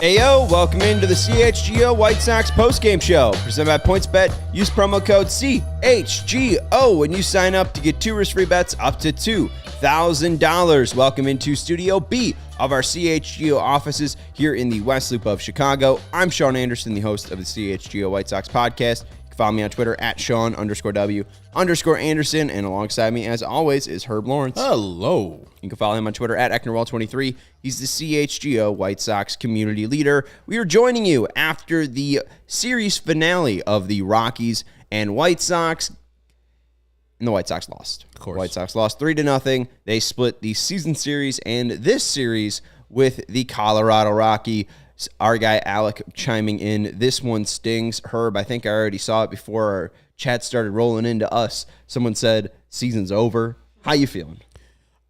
Heyo, welcome into the CHGO White Sox postgame show. Presented by PointsBet. Use promo code CHGO when you sign up to get 2 risk-free bets up to $2,000. Welcome into Studio B of our CHGO offices here in the West Loop of Chicago. I'm Sean Anderson, the host of the CHGO White Sox podcast. You can follow me on Twitter at Sean_W_Anderson, and alongside me, as always, is Herb Lawrence. Hello. You can follow him on Twitter at Ecknerwell23. He's the CHGO White Sox community leader. We are joining you after the series finale of the Rockies and White Sox, and the White Sox lost. Of course. White Sox lost 3-0. They split the season series and this series with the Colorado Rockies. Our guy Alec chiming in. This one stings. Herb, I think I already saw it before our chat started rolling into us. Someone said, season's over. How you feeling?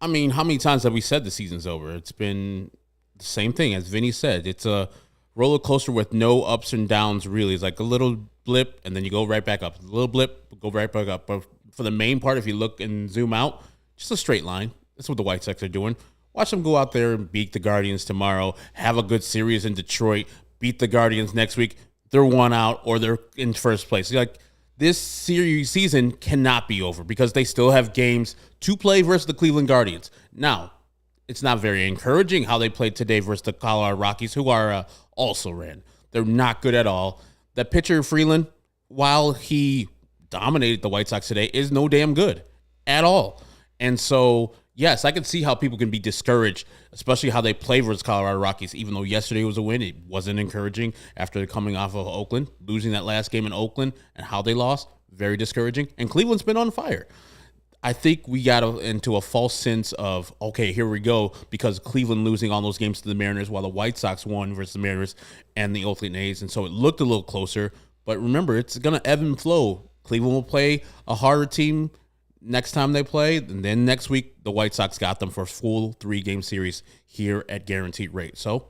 I mean, how many times have we said the season's over? It's been the same thing, as Vinny said. It's a roller coaster with no ups and downs, really. It's like a little blip, and then you go right back up. A little blip, go right back up. But for the main part, if you look and zoom out, just a straight line. That's what the White Sox are doing. Watch them go out there and beat the Guardians tomorrow, have a good series in Detroit, beat the Guardians next week. They're one out or they're in first place. Like, this season cannot be over because they still have games to play versus the Cleveland Guardians. Now, it's not very encouraging how they played today versus the Colorado Rockies, who are also ran. They're not good at all. That pitcher, Freeland, while he dominated the White Sox today, is no damn good at all. And so, yes, I can see how people can be discouraged, especially how they play versus Colorado Rockies. Even though yesterday was a win, it wasn't encouraging after coming off of Oakland, losing that last game in Oakland, and how they lost, very discouraging. And Cleveland's been on fire. I think we got into a false sense of, okay, here we go, because Cleveland losing all those games to the Mariners while the White Sox won versus the Mariners and the Oakland A's. And so it looked a little closer. But remember, it's going to ebb and flow. Cleveland will play a harder team next time they play, and then next week, the White Sox got them for a full 3-game series here at guaranteed rate. So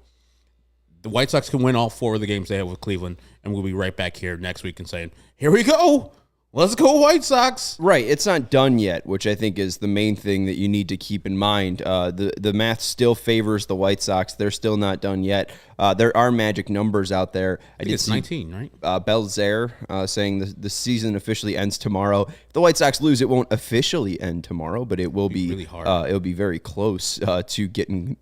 the White Sox can win all 4 of the games they have with Cleveland, and we'll be right back here next week and saying, here we go. Let's go, White Sox. Right. It's not done yet, which I think is the main thing that you need to keep in mind. The math still favors the White Sox. They're still not done yet. There are magic numbers out there. I think it's 19, right? Belzer saying the season officially ends tomorrow. If the White Sox lose, it won't officially end tomorrow, but it will be really hard. It'll be very close to getting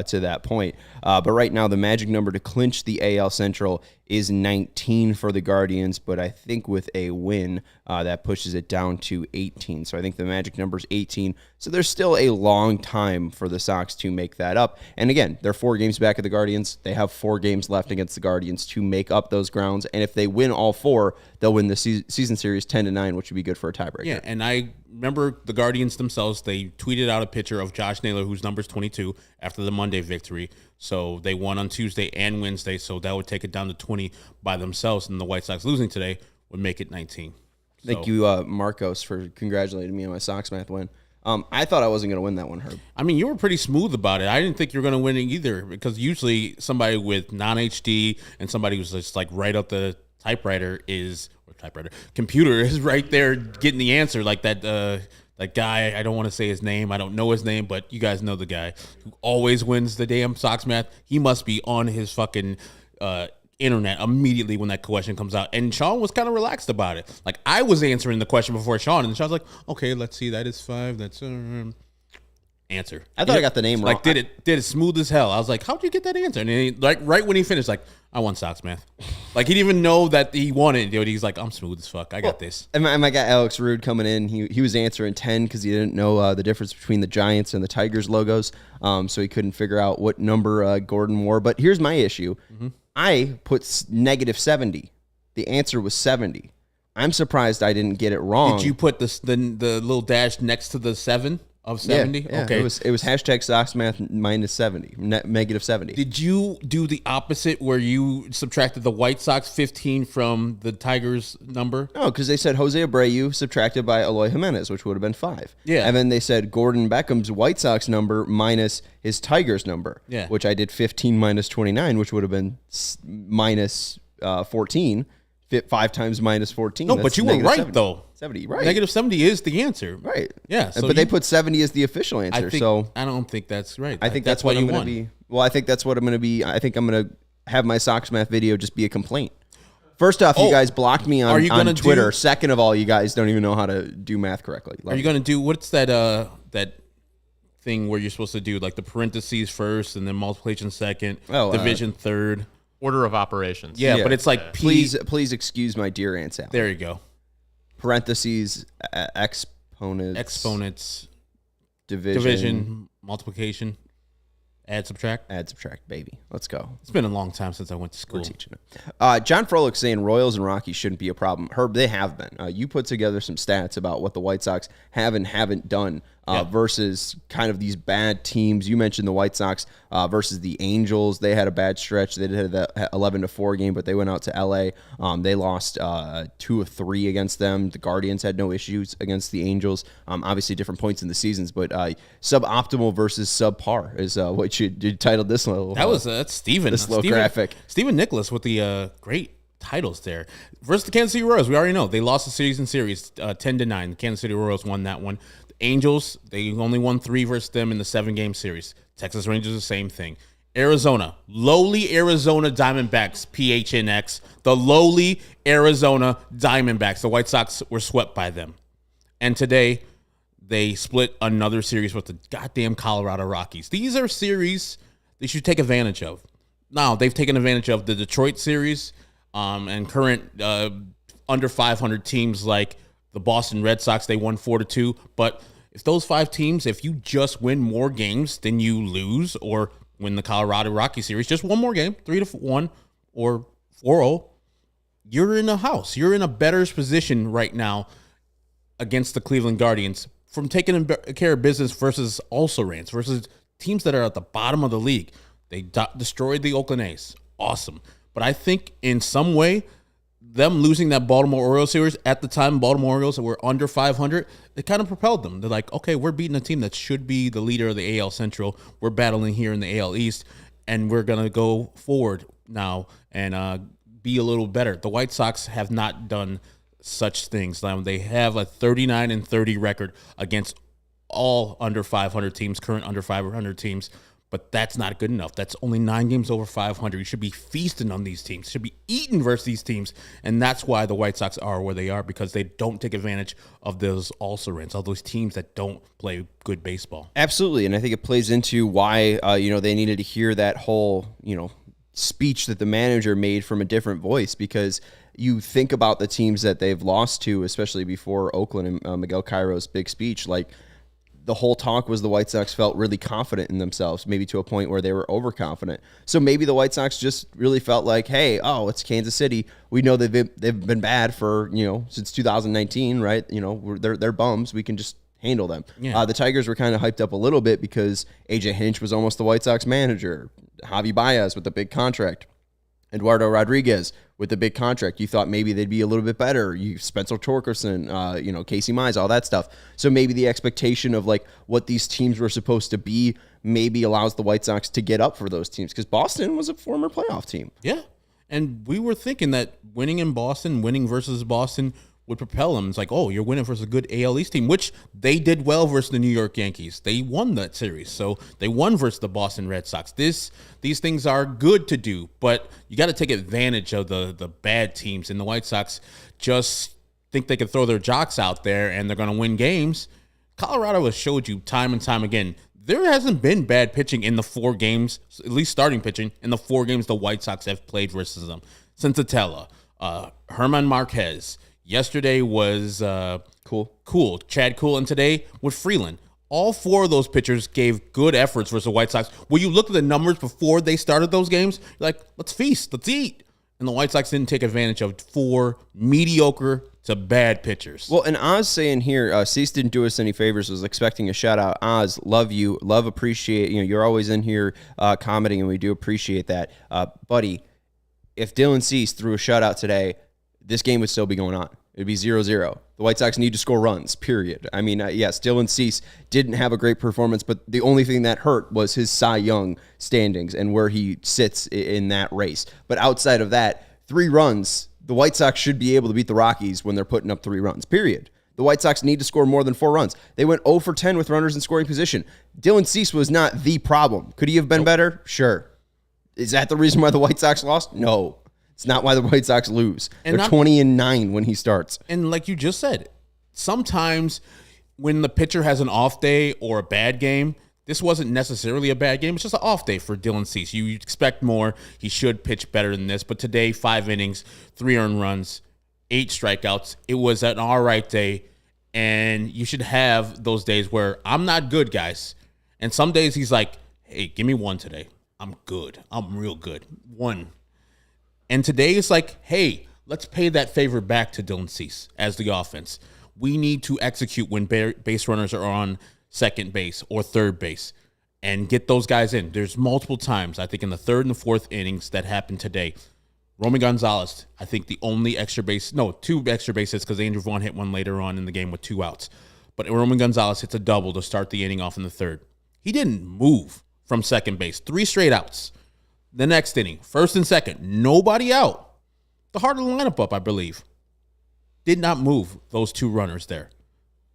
to that point. But right now, the magic number to clinch the AL Central is 19 for the Guardians, but I think with a win, that pushes it down to 18. So I think the magic number is 18. So there's still a long time for the Sox to make that up. And again, they're 4 games back at the Guardians. They have 4 games left against the Guardians to make up those grounds. And if they win all 4, they'll win the season series 10-9, which would be good for a tiebreaker. Yeah, and I remember the Guardians themselves, they tweeted out a picture of Josh Naylor, whose number's 22, after the Monday victory. So they won on Tuesday and Wednesday, so that would take it down to 20 by themselves, and the White Sox losing today would make it 19. Thank you, Marcos, for congratulating me on my Sox math win. I thought I wasn't going to win that one, Herb. I mean, you were pretty smooth about it. I didn't think you were going to win it either, because usually somebody with non-HD and somebody who's just like right up the computer is right there getting the answer, like that guy. I don't want to say his name. I don't know his name, but you guys know the guy who always wins the damn Sox math. He must be on his fucking internet immediately when that question comes out. And Sean was kind of relaxed about it. Like, I was answering the question before Sean, and Sean's like, okay, let's see, that is 5. That's answer. I thought I got the name wrong. Like, did it smooth as hell. I was like, how'd you get that answer? And he, like, right when he finished, like, I won Sox math. Like, he didn't even know that he won it, dude. He's like, I'm smooth as fuck. I got this. And my guy Alex Rude coming in, he was answering 10 because he didn't know the difference between the Giants and the Tigers logos. So he couldn't figure out what number Gordon wore. But here's my issue. Mm-hmm. I put -70. The answer was 70. I'm surprised I didn't get it wrong. Did you put the little dash next to the 7 of 70? Yeah, okay. It was hashtag Sox math minus 70, negative 70. Did you do the opposite where you subtracted the White Sox 15 from the Tigers number? No, because they said Jose Abreu subtracted by Eloy Jimenez, which would have been 5. Yeah. And then they said Gordon Beckham's White Sox number minus his Tigers number, which I did 15 minus 29, which would have been minus 14. 5 times minus 14. No, but you were right, 70. though. 70, right. Negative 70 is the answer. Right. Yeah. So but they put 70 as the official answer. I don't think that's right. I think that's what I'm going to be. Well, I think that's what I'm going to be. I think I'm going to have my Sox math video just be a complaint. First off, you guys blocked me on Twitter. Second of all, you guys don't even know how to do math correctly. Are you going to do, what's that that thing where you're supposed to do like the parentheses first and then multiplication second, division third? Order of operations. Yeah, but it's like please excuse my dear Aunt Sally. There you go. Parentheses, exponents, division, multiplication, add, subtract, baby. Let's go. It's been a long time since I went to school. We're teaching it. John Froelich saying Royals and Rockies shouldn't be a problem. Herb, they have been. You put together some stats about what the White Sox have and haven't done versus kind of these bad teams. You mentioned the White Sox versus the Angels. They had a bad stretch. They did that 11-4 game, but they went out to L.A. They lost 2 of 3 against them. The Guardians had no issues against the Angels. Obviously, different points in the seasons, but suboptimal versus subpar is what you titled this little. That's Steven. This little graphic. Stephen Nicholas with the great titles there. Versus the Kansas City Royals, we already know. They lost the series 10-9. The Kansas City Royals won that one. Angels, they only won 3 versus them in the 7-game series. Texas Rangers, the same thing. Arizona, lowly Arizona Diamondbacks, PHNX. The lowly Arizona Diamondbacks. The White Sox were swept by them. And today, they split another series with the goddamn Colorado Rockies. These are series they should take advantage of. Now, they've taken advantage of the Detroit series and current under 500 teams like the Boston Red Sox. They won 4-2, but if those 5 teams, if you just win more games than you lose or win the Colorado Rockies series, just one more game, 3-1 or 4-0, you're in a house. You're in a better position right now against the Cleveland Guardians from taking care of business versus also rants versus teams that are at the bottom of the league. They destroyed the Oakland A's. Awesome. But I think in some way, them losing that Baltimore Orioles series at the time, Baltimore Orioles were under 500, it kind of propelled them. They're like, okay, we're beating a team that should be the leader of the AL Central. We're battling here in the AL East, and we're going to go forward now and be a little better. The White Sox have not done such things. They have a 39-30 record against all under 500 teams, current under 500 teams. But that's not good enough. That's only 9 games over 500. You should be feasting on these teams. You should be eating versus these teams. And that's why the White Sox are where they are, because they don't take advantage of those also-rans, all those teams that don't play good baseball. Absolutely. And I think it plays into why, they needed to hear that whole, speech that the manager made from a different voice, because you think about the teams that they've lost to, especially before Oakland and Miguel Cairo's big speech, like, the whole talk was the White Sox felt really confident in themselves, maybe to a point where they were overconfident. So maybe the White Sox just really felt like, hey, it's Kansas City. We know they've been bad for, since 2019, right? They're bums. We can just handle them. Yeah. The Tigers were kind of hyped up a little bit because A.J. Hinch was almost the White Sox manager. Javi Baez with the big contract. Eduardo Rodriguez with the big contract. You thought maybe they'd be a little bit better. Spencer Torkelson, Casey Mize, all that stuff. So maybe the expectation of like what these teams were supposed to be maybe allows the White Sox to get up for those teams, because Boston was a former playoff team. Yeah, and we were thinking that winning in Boston, winning versus Boston would propel them. It's like, oh, you're winning versus a good AL East team, which they did well versus the New York Yankees. They won that series. So they won versus the Boston Red Sox. These things are good to do, but you got to take advantage of the bad teams. And the White Sox just think they can throw their jocks out there and they're going to win games. Colorado has showed you time and time again, there hasn't been bad pitching in the 4 games, at least starting pitching, in the 4 games the White Sox have played versus them. Senzatella, Herman Marquez. Yesterday was Cool, Chad Cool, and today with Freeland. All 4 of those pitchers gave good efforts versus the White Sox. When you looked at the numbers before they started those games, you're like, let's feast, let's eat. And the White Sox didn't take advantage of 4 mediocre to bad pitchers. Well, and Oz saying here, Cease didn't do us any favors, was expecting a shout out. Oz, love you, appreciate, you're always in here commenting, and we do appreciate that. Buddy, if Dylan Cease threw a shutout today, this game would still be going on. It'd be 0-0. The White Sox need to score runs, period. I mean, yes, Dylan Cease didn't have a great performance, but the only thing that hurt was his Cy Young standings and where he sits in that race. But outside of that, 3 runs, the White Sox should be able to beat the Rockies when they're putting up 3 runs, period. The White Sox need to score more than 4 runs. They went 0 for 10 with runners in scoring position. Dylan Cease was not the problem. Could he have been better? Sure. Is that the reason why the White Sox lost? No. It's not why the White Sox lose. They're 20-9 when he starts. And like you just said, sometimes when the pitcher has an off day or a bad game, this wasn't necessarily a bad game. It's just an off day for Dylan Cease. You expect more. He should pitch better than this. But today, 5 innings, 3 earned runs, 8 strikeouts. It was an all right day. And you should have those days where I'm not good, guys. And some days he's like, hey, give me 1 today. I'm good. I'm real good. 1. And today it's like, hey, let's pay that favor back to Dylan Cease as the offense. We need to execute when base runners are on second base or third base and get those guys in. There's multiple times, I think in the 3rd and the 4th innings that happened today. Roman Gonzalez, I think the only 2 extra bases because Andrew Vaughn hit one later on in the game with 2 outs. But Roman Gonzalez hits a double to start the inning off in the 3rd. He didn't move from second base. 3 straight outs. The next inning, 1st and 2nd, nobody out. The heart of the lineup up, I believe. Did not move those 2 runners there.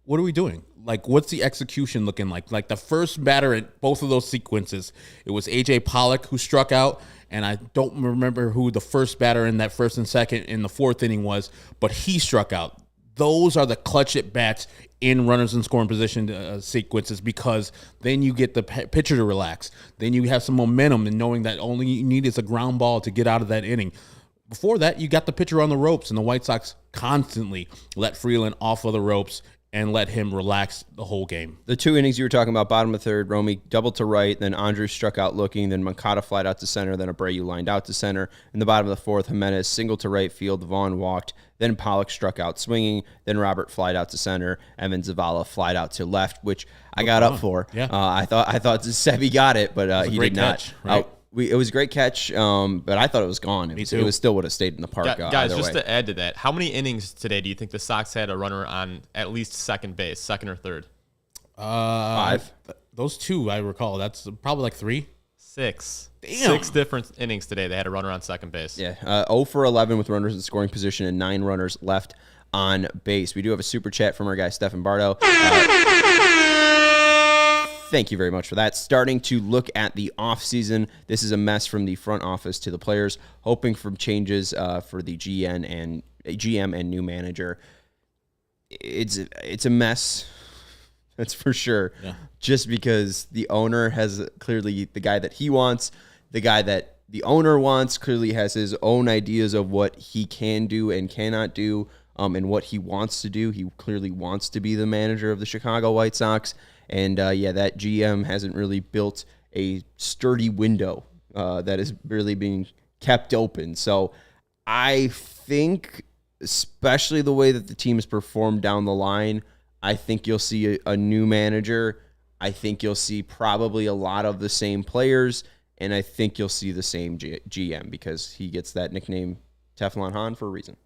What are we doing? Like, what's the execution looking like? Like, the first batter in both of those sequences, it was A.J. Pollock who struck out, and I don't remember who the first batter in that 1st and 2nd in the 4th inning was, but he struck out. Those are the clutch at bats in runners in scoring position sequences because then you get the pitcher to relax. Then you have some momentum and knowing that only you need is a ground ball to get out of that inning. Before that, you got the pitcher on the ropes, and the White Sox constantly let Freeland off of the ropes and let him relax the whole game. The 2 innings you were talking about, bottom of 3rd, Romy doubled to right, then Andrus struck out looking, then Moncada flied out to center, then Abreu lined out to center. In the bottom of the 4th, Jimenez singled to right field, Vaughn walked, then Pollock struck out swinging, then Robert flied out to center, Evan Zavala flied out to left, which I got up for. Yeah. I thought Sevi got it, but he did not. Catch, right? It was a great catch, but I thought it was gone. It was still would have stayed in the park. Guys, just to add to that, how many innings today do you think the Sox had a runner on at least second base, 2nd or 3rd? 5. Those 2, I recall. That's probably like 3. 6. Damn. 6 different innings today. They had a runner on second base. Yeah, 0 for 11 with runners in scoring position and 9 runners left on base. We do have a super chat from our guy, Stefan Bardo. Thank you very much for that. Starting to look at the offseason. This is a mess from the front office to the players, hoping for changes for the GM and new manager. It's a mess. That's for sure. Yeah. Just because the owner has clearly the guy that he wants, the guy that the owner wants clearly has his own ideas of what he can do and cannot do, and what he wants to do. He clearly wants to be the manager of the Chicago White Sox. And, that GM hasn't really built a sturdy window that is really being kept open. So I think, especially the way that the team has performed down the line, I think you'll see a new manager. I think you'll see probably a lot of the same players, and I think you'll see the same GM because he gets that nickname Teflon Han for a reason.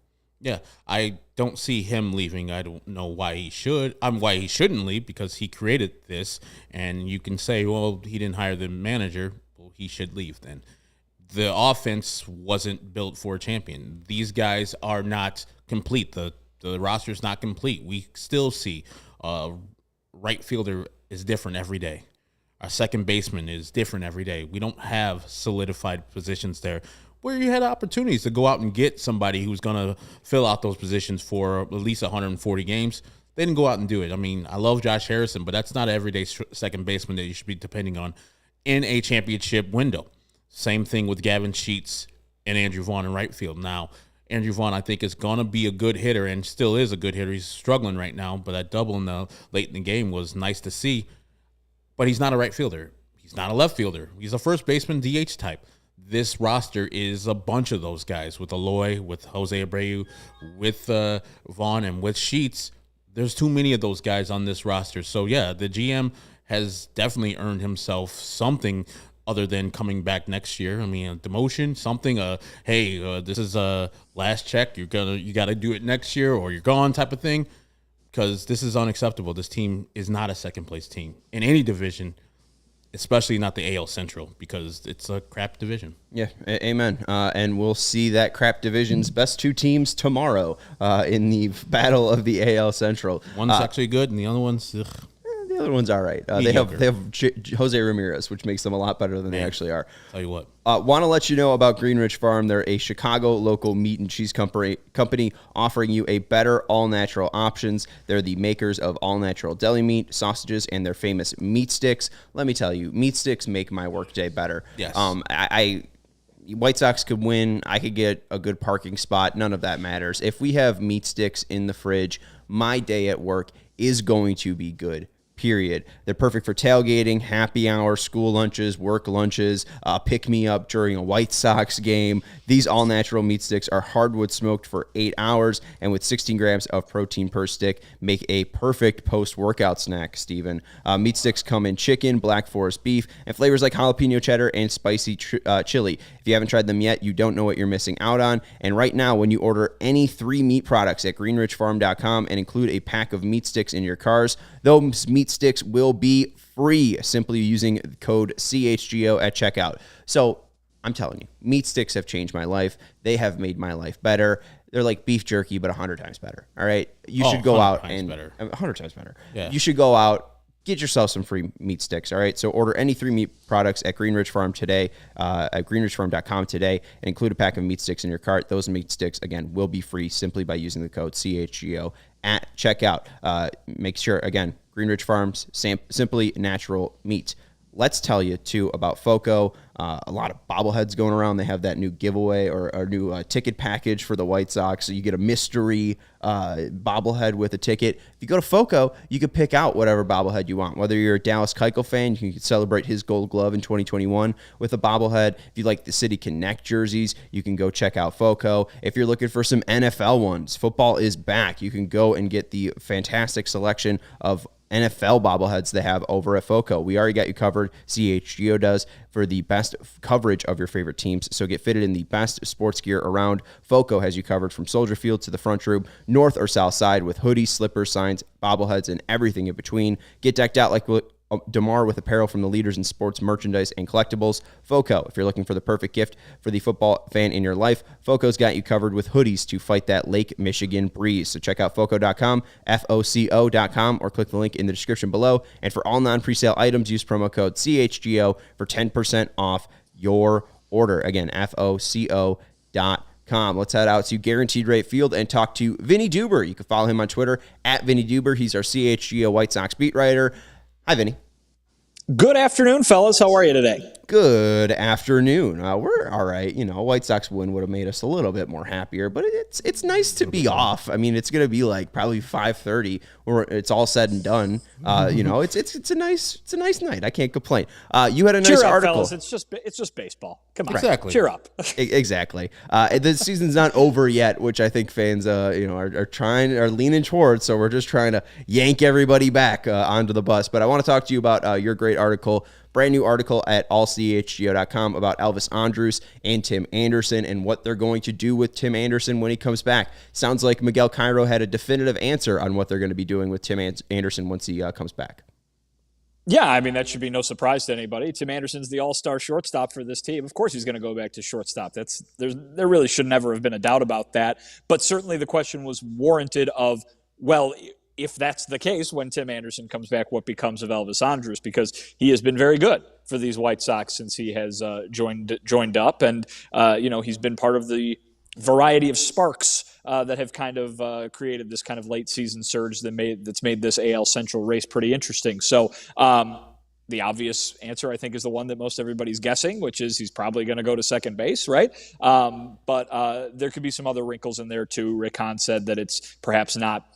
Yeah, I don't see him leaving. I don't know why he should. Why he shouldn't leave because he created this. And you can say, well, he didn't hire the manager. Well, he should leave then. The offense wasn't built for a champion. These guys are not complete. The roster's not complete. We still see right fielder is different every day. Our second baseman is different every day. We don't have solidified positions there where you had opportunities to go out and get somebody who's going to fill out those positions for at least 140 games. They didn't go out and do it. I mean, I love Josh Harrison, but that's not an everyday second baseman that you should be depending on in a championship window. Same thing with Gavin Sheets and Andrew Vaughn in right field. Now, Andrew Vaughn, I think, is going to be a good hitter and still is a good hitter. He's struggling right now, but that double in the late in the game was nice to see. But he's not a right fielder. He's not a left fielder. He's a first baseman DH type. this roster is a bunch of those guys with Aloy, with Jose Abreu, with Vaughn, and with Sheets. There's too many of those guys on this roster. So, yeah, the GM has definitely earned himself something other than coming back next year. I mean, a demotion, something, hey, this is a last check. You got to do it next year or you're gone type of thing, because this is unacceptable. This team is not a second-place team in any division, especially not the AL Central, because it's a crap division. Yeah, amen. And we'll see that crap division's best two teams tomorrow in the battle of the AL Central. One's actually good, and the other one's ugh. The other one's all right. They have Jose Ramirez, which makes them a lot better than they actually are. Tell you what. Want to let you know about Green Ridge Farm. They're a Chicago local meat and cheese company offering you a better all-natural options. They're the makers of all-natural deli meat, sausages, and their famous meat sticks. Let me tell you, meat sticks make my workday better. Yes. White Sox could win. I could get a good parking spot. None of that matters. If we have meat sticks in the fridge, my day at work is going to be good. Period. They're perfect for tailgating, happy hour, school lunches, work lunches, pick me up during a White Sox game. These all natural meat sticks are hardwood smoked for 8 hours, and with 16 grams of protein per stick, make a perfect post-workout snack, Steven. Meat sticks come in chicken, black forest beef, and flavors like jalapeno cheddar and spicy chili. If you haven't tried them yet, you don't know what you're missing out on. And right now, when you order any 3 meat products at greenridgefarm.com and include a pack of meat sticks in your cars, those meat sticks will be free simply using code CHGO at checkout. So I'm telling you, meat sticks have changed my life. They have made my life better. They're like beef jerky, but 100 times better. All right. You should go out and 100 times better. Yeah. You should go out, get yourself some free meat sticks. All right. So order any 3 meat products at Green Ridge Farm today, at greenridgefarm.com today, and include a pack of meat sticks in your cart. Those meat sticks, again, will be free simply by using the code CHGO at checkout. Make sure, again, Green Ridge Farms, simply natural meat. Let's tell you, too, about FOCO. A lot of bobbleheads going around. They have that new giveaway or new ticket package for the White Sox. So you get a mystery bobblehead with a ticket. If you go to FOCO, you can pick out whatever bobblehead you want. Whether you're a Dallas Keuchel fan, you can celebrate his Gold Glove in 2021 with a bobblehead. If you like the City Connect jerseys, you can go check out FOCO. If you're looking for some NFL ones, football is back. You can go and get the fantastic selection of NFL bobbleheads they have over at FOCO. We already got you covered. CHGO does for the best coverage of your favorite teams. So get fitted in the best sports gear around. FOCO has you covered from Soldier Field to the front room, north or south side, with hoodies, slippers, signs, bobbleheads, and everything in between. Get decked out like DeMar with apparel from the leaders in sports merchandise and collectibles. FOCO, if you're looking for the perfect gift for the football fan in your life, FOCO's got you covered with hoodies to fight that Lake Michigan breeze. So check out FOCO.com, FOCO.com, or click the link in the description below. And for all non-presale items, use promo code CHGO for 10% off your order. Again, FOCO.com. Let's head out to Guaranteed Rate Field and talk to Vinnie Duber. You can follow him on Twitter at Vinnie Duber. He's our CHGO White Sox beat writer. Hi, Vinny. Good afternoon, fellas. How are you today? Good afternoon. We're all right. You know, White Sox win would have made us a little bit more happier, but it's nice to be off. I mean, it's going to be like probably 5:30 where it's all said and done. You know, it's a nice night. I can't complain. You had a nice Cheer up, article. Fellas. It's just baseball. Come on, exactly. Cheer up. Exactly. The season's not over yet, which I think fans, are leaning towards. So we're just trying to yank everybody back onto the bus. But I want to talk to you about your great article. Brand new article at allchgo.com about Elvis Andrus and Tim Anderson and what they're going to do with Tim Anderson when he comes back. Sounds like Miguel Cairo had a definitive answer on what they're going to be doing with Tim Anderson once he comes back. Yeah, I mean, that should be no surprise to anybody. Tim Anderson's the all-star shortstop for this team. Of course he's going to go back to shortstop. There really should never have been a doubt about that. But certainly the question was warranted of, well, if that's the case, when Tim Anderson comes back, what becomes of Elvis Andrus? Because he has been very good for these White Sox since he has joined up. And, he's been part of the variety of sparks that have kind of created this kind of late season surge that's made this AL Central race pretty interesting. So the obvious answer, I think, is the one that most everybody's guessing, which is he's probably going to go to second base, right? But there could be some other wrinkles in there, too. Rick Hahn said that it's perhaps not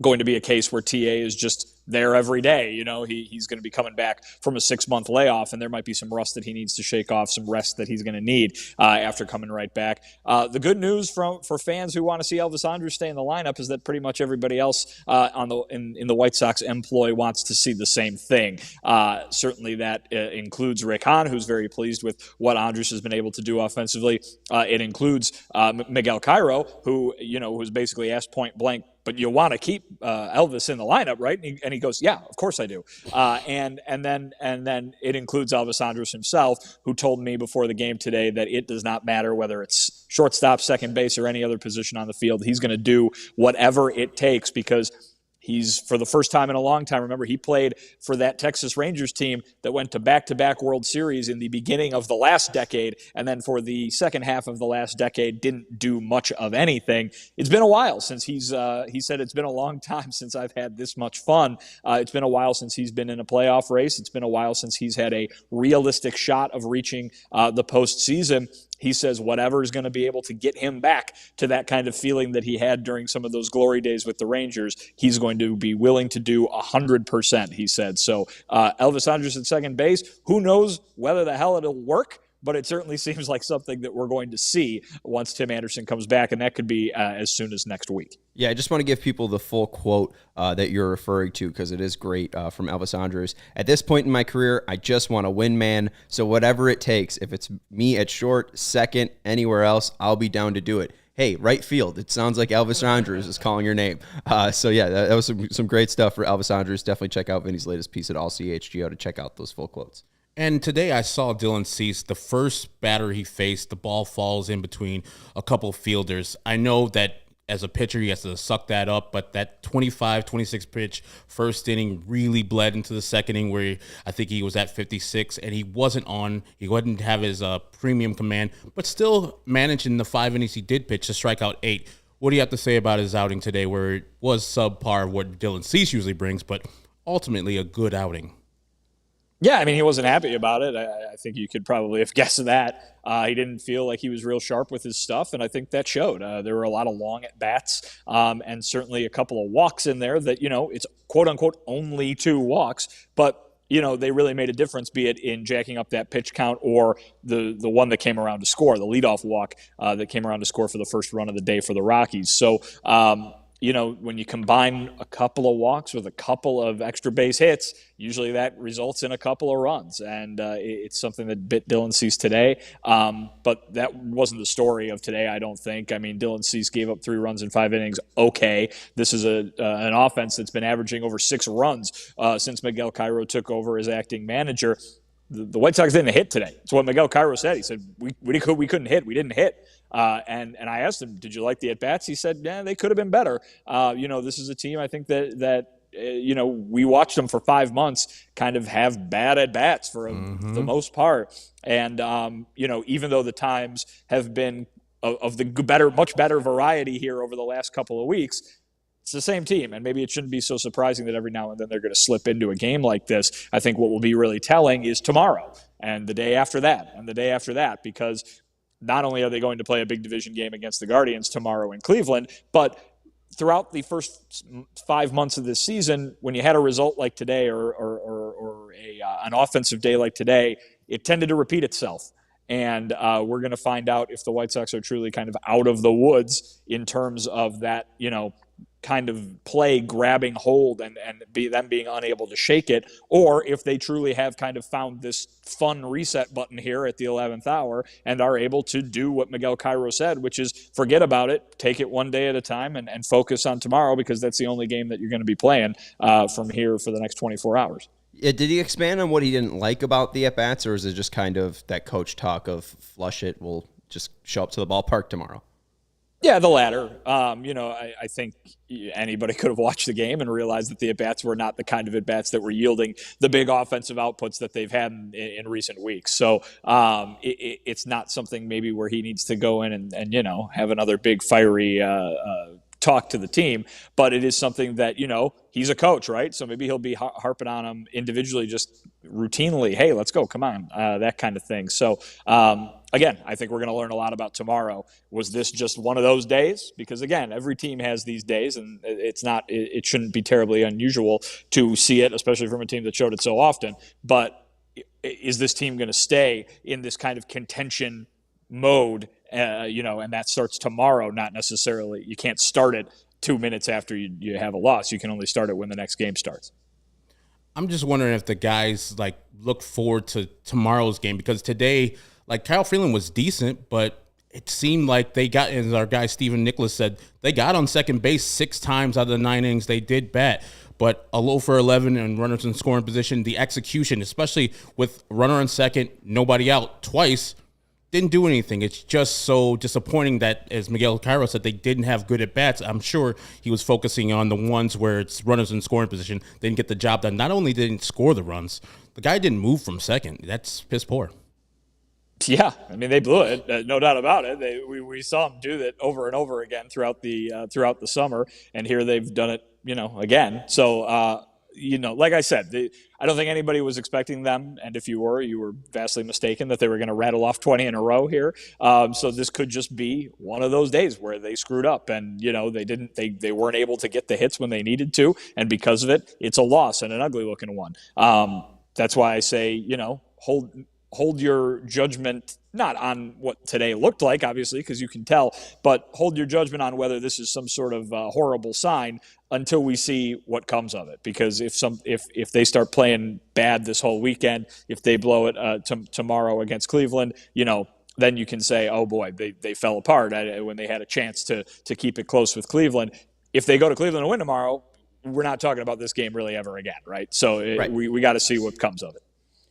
going to be a case where TA is just there every day. He's going to be coming back from a 6-month layoff, and there might be some rust that he needs to shake off, some rest that he's going to need after coming right back. The good news for fans who want to see Elvis Andrus stay in the lineup is that pretty much everybody else in the White Sox employ wants to see the same thing. Certainly that includes Rick Hahn, who's very pleased with what Andrus has been able to do offensively. It includes Miguel Cairo, who was basically asked point blank, but you want to keep Elvis in the lineup, right? And he goes, yeah, of course I do. And then it includes Elvis Andrus himself, who told me before the game today that it does not matter whether it's shortstop, second base, or any other position on the field. He's going to do whatever it takes because he's, for the first time in a long time, remember, he played for that Texas Rangers team that went to back-to-back World Series in the beginning of the last decade, and then for the second half of the last decade didn't do much of anything. It's been a while since he said it's been a long time since I've had this much fun. It's been a while since he's been in a playoff race. It's been a while since he's had a realistic shot of reaching the postseason. He says whatever is going to be able to get him back to that kind of feeling that he had during some of those glory days with the Rangers, he's going to be willing to do 100%, he said. So Elvis Andrus at second base, who knows whether the hell it'll work, but it certainly seems like something that we're going to see once Tim Anderson comes back, and that could be as soon as next week. Yeah, I just want to give people the full quote that you're referring to because it is great from Elvis Andrus. At this point in my career, I just want to win, man. So whatever it takes, if it's me at short, second, anywhere else, I'll be down to do it. Hey, right field. It sounds like Elvis Andrus is calling your name. So yeah, that was some great stuff for Elvis Andrus. Definitely check out Vinny's latest piece at All CHGO to check out those full quotes. And today I saw Dylan Cease, the first batter he faced, the ball falls in between a couple fielders. I know that as a pitcher, he has to suck that up, but that 25, 26 pitch first inning really bled into the second inning where I think he was at 56, and he wouldn't have his premium command, but still managed in the 5 innings he did pitch to strike out 8. What do you have to say about his outing today where it was subpar what Dylan Cease usually brings, but ultimately a good outing? Yeah, I mean, he wasn't happy about it. I think you could probably have guessed that. He didn't feel like he was real sharp with his stuff, and I think that showed. There were a lot of long at-bats and certainly a couple of walks in there that, it's quote-unquote only 2 walks, but, they really made a difference, be it in jacking up that pitch count or the one that came around to score, the leadoff walk that came around to score for the first run of the day for the Rockies. So, when you combine a couple of walks with a couple of extra base hits, usually that results in a couple of runs. And it's something that bit Dylan Cease today. But that wasn't the story of today, I don't think. I mean, Dylan Cease gave up 3 runs in 5 innings. Okay. This is an offense that's been averaging over 6 runs since Miguel Cairo took over as acting manager. The White Sox didn't hit today. That's what Miguel Cairo said. He said, we couldn't hit. We didn't hit. And I asked him, did you like the at-bats? He said, yeah, they could have been better. This is a team, I think that we watched them for 5 months kind of have bad at-bats for the most part. And, even though the times have been of the much better variety here over the last couple of weeks, it's the same team, and maybe it shouldn't be so surprising that every now and then they're going to slip into a game like this. I think what will be really telling is tomorrow and the day after that and the day after that, because not only are they going to play a big division game against the Guardians tomorrow in Cleveland, but throughout the first 5 months of this season, when you had a result like today or an offensive day like today, it tended to repeat itself. And we're going to find out if the White Sox are truly kind of out of the woods in terms of that, kind of play grabbing hold and them being unable to shake it, or if they truly have kind of found this fun reset button here at the 11th hour and are able to do what Miguel Cairo said, which is forget about it, take it one day at a time and focus on tomorrow, because that's the only game that you're going to be playing from here for the next 24 hours. Yeah, did he expand on what he didn't like about the at-bats, or is it just kind of that coach talk of flush it, we'll just show up to the ballpark tomorrow? Yeah, the latter. I think anybody could have watched the game and realized that the at-bats were not the kind of at-bats that were yielding the big offensive outputs that they've had in recent weeks. So it's not something maybe where he needs to go in and have another big fiery talk to the team, but it is something that, he's a coach, right? So maybe he'll be harping on them individually, just routinely. Hey, let's go, come on, that kind of thing. So again, I think we're going to learn a lot about tomorrow. Was this just one of those days? Because again, every team has these days, and it shouldn't be terribly unusual to see it, especially from a team that showed it so often. But is this team going to stay in this kind of contention mode? And that starts tomorrow. Not necessarily. You can't start it 2 minutes after you have a loss. You can only start it when the next game starts. I'm just wondering if the guys look forward to tomorrow's game, because today, Kyle Freeland was decent, but it seemed like they got, as our guy Stephen Nicholas said, they got on second base 6 times out of the 9 innings they did bat. But a low for 11 and runners in scoring position, the execution, especially with runner on second, nobody out twice, didn't do anything. It's just so disappointing that, as Miguel Cairo said, they didn't have good at-bats. I'm sure he was focusing on the ones where it's runners in scoring position. They didn't get the job done. Not only didn't score the runs, the guy didn't move from second. That's piss poor. Yeah, I mean, they blew it, no doubt about it. We saw them do that over and over again throughout the summer, and here they've done it, again. So, like I said, I don't think anybody was expecting them, and if you were vastly mistaken that they were going to rattle off 20 in a row here. So this could just be one of those days where they screwed up, and they weren't able to get the hits when they needed to, and because of it, it's a loss and an ugly looking one. That's why I say, hold your judgment not on what today looked like, obviously, because you can tell, but hold your judgment on whether this is some sort of horrible sign until we see what comes of it. Because if they start playing bad this whole weekend, if they blow it tomorrow against Cleveland, then you can say, oh boy, they fell apart when they had a chance to keep it close with Cleveland. If they go to Cleveland and win tomorrow, we're not talking about this game really ever again, right? So we got to see what comes of it.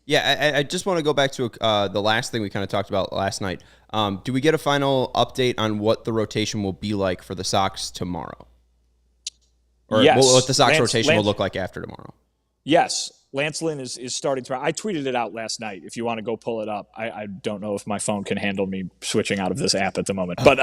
Yeah, I just want to go back to the last thing we kind of talked about last night. Do we get a final update on what the rotation will be like for the Sox tomorrow? Or yes. what the Sox rotation will look like after tomorrow? Yes. Lance Lynn is starting tomorrow. I tweeted it out last night. If you want to go pull it up, I don't know if my phone can handle me switching out of this app at the moment. But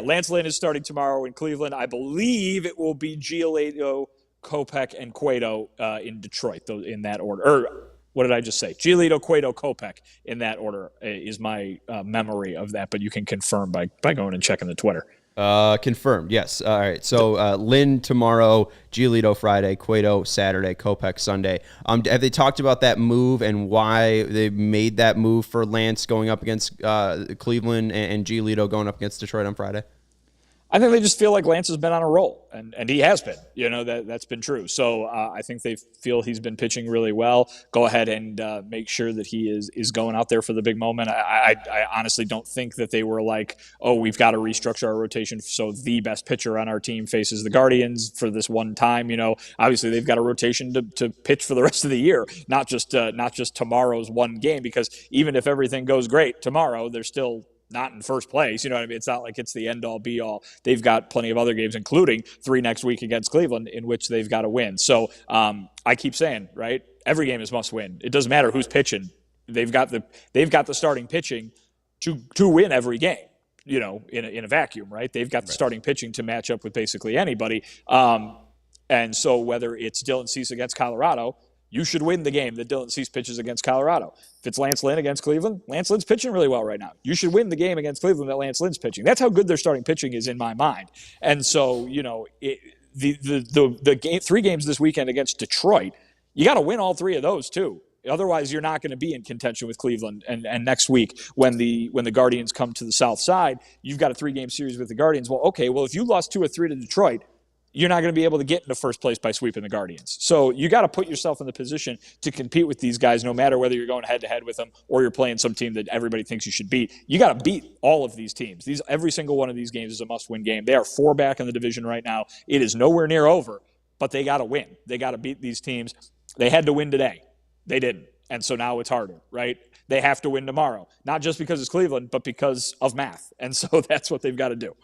Lance Lynn is starting tomorrow in Cleveland. I believe it will be Giolito, Kopech, and Cueto in Detroit, in that order. Or what did I just say? Giolito, Cueto, Kopech in that order is my memory of that, but you can confirm by going and checking the Twitter. Confirmed, yes. All right, so Lynn tomorrow, Giolito Friday, Cueto Saturday, Kopech Sunday. Have they talked about that move and why they made that move for Lance going up against Cleveland and Giolito going up against Detroit on Friday? I think they just feel like Lance has been on a roll, and he has been. That's been true. So I think they feel he's been pitching really well. Go ahead and make sure that he is going out there for the big moment. I honestly don't think that they were like, oh, we've got to restructure our rotation so the best pitcher on our team faces the Guardians for this one time. Obviously they've got a rotation to pitch for the rest of the year, not just tomorrow's one game. Because even if everything goes great tomorrow, they're still not in first place. You know what I mean? It's not like it's the end-all, be-all. They've got plenty of other games, including 3 next week against Cleveland, in which they've got to win. So I keep saying, right, every game is must-win. It doesn't matter who's pitching. They've got the starting pitching to win every game, in a vacuum, right? They've got the starting pitching to match up with basically anybody. And so whether it's Dylan Cease against Colorado, you should win the game that Dylan Cease pitches against Colorado. If it's Lance Lynn against Cleveland, Lance Lynn's pitching really well right now. You should win the game against Cleveland that Lance Lynn's pitching. That's how good their starting pitching is in my mind. And so, the game, 3 games this weekend against Detroit, you got to win all 3 of those too. Otherwise, you're not going to be in contention with Cleveland. And next week, when the Guardians come to the South Side, you've got a 3-game series with the Guardians. Well, if you lost 2 or 3 to Detroit, you're not going to be able to get into first place by sweeping the Guardians. So you got to put yourself in the position to compete with these guys, no matter whether you're going head-to-head with them or you're playing some team that everybody thinks you should beat. You got to beat all of these teams. Every single one of these games is a must-win game. They are 4 back in the division right now. It is nowhere near over, but they got to win. They got to beat these teams. They had to win today. They didn't. And so now it's harder, right? They have to win tomorrow, not just because it's Cleveland, but because of math. And so that's what they've got to do.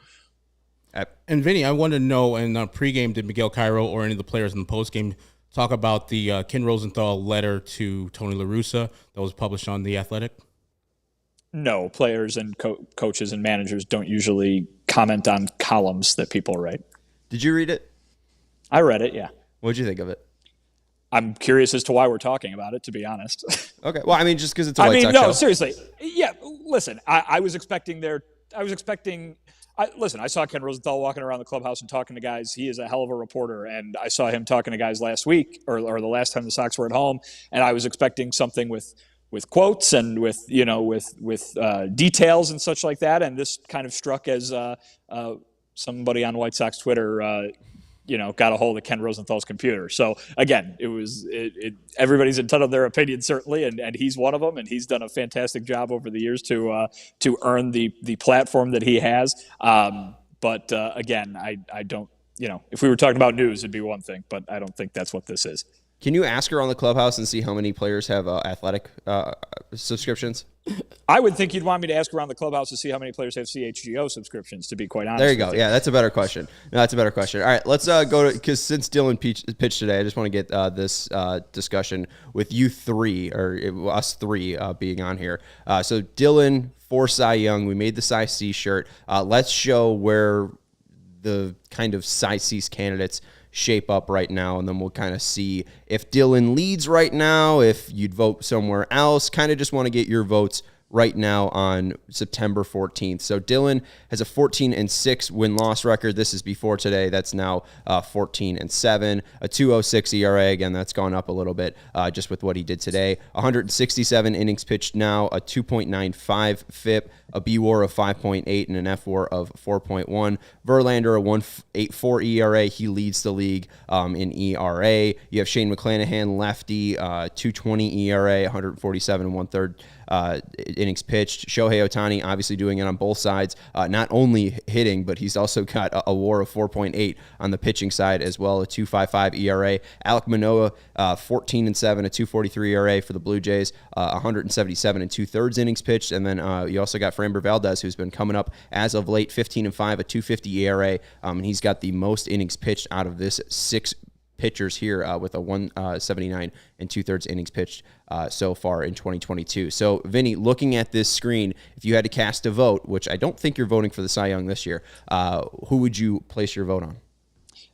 And Vinny, I want to know, in pregame, did Miguel Cairo or any of the players in the postgame talk about the Ken Rosenthal letter to Tony La Russa that was published on The Athletic? No, players and coaches and managers don't usually comment on columns that people write. Did you read it? I read it, yeah. What'd you think of it? I'm curious as to why we're talking about it, to be honest. Okay. Well, I mean, just because it's a White Sox show. Seriously. Yeah, listen, I was expecting I saw Ken Rosenthal walking around the clubhouse and talking to guys. He is a hell of a reporter, and I saw him talking to guys last week or the last time the Sox were at home, and I was expecting something with quotes and with details and such like that, and this kind of struck as somebody on White Sox Twitter got a hold of Ken Rosenthal's computer. So again, everybody's entitled to their opinion, certainly, and he's one of them, and he's done a fantastic job over the years to earn the platform that he has. But again, I don't, if we were talking about news, it'd be one thing, but I don't think that's what this is. Can you ask around the clubhouse and see how many players have athletic subscriptions? I would think you'd want me to ask around the clubhouse to see how many players have CHGO subscriptions, to be quite honest. There you go. Yeah, that's a better question. No, that's a better question. All right, let's go to, because since Dylan pitched today, I just want to get this discussion with you three, or us three being on here. So Dylan for Cy Young, we made the Cy C shirt. Let's show where the kind of Cy C's candidates shape up right now, and then we'll kind of see if Dylan leads right now, if you'd vote somewhere else. Kind of just want to get your votes right now on September 14th. So Dylan has a 14-6 win-loss record. This is before today. That's now 14-7, a 2.06 ERA. Again, that's gone up a little bit just with what he did today. 167 innings pitched now, a 2.95 FIP, a B-WAR of 5.8, and an F-WAR of 4.1. Verlander, a 1.84 ERA. He leads the league in ERA. You have Shane McClanahan, lefty, 2.20 ERA, 147 1/3 innings pitched. Shohei Ohtani obviously doing it on both sides, not only hitting, but he's also got a WAR of 4.8 on the pitching side as well, a 2.55 ERA. Alek Manoah, 14-7, a 2.43 ERA for the Blue Jays, 177 2/3 innings pitched, and then you also got Framber Valdez, who's been coming up as of late, 15-5, a 2.50 ERA, and he's got the most innings pitched out of this 6 pitchers here with a 179 2/3 innings pitched so far in 2022. So, Vinny, looking at this screen, if you had to cast a vote, which I don't think you're voting for the Cy Young this year, who would you place your vote on?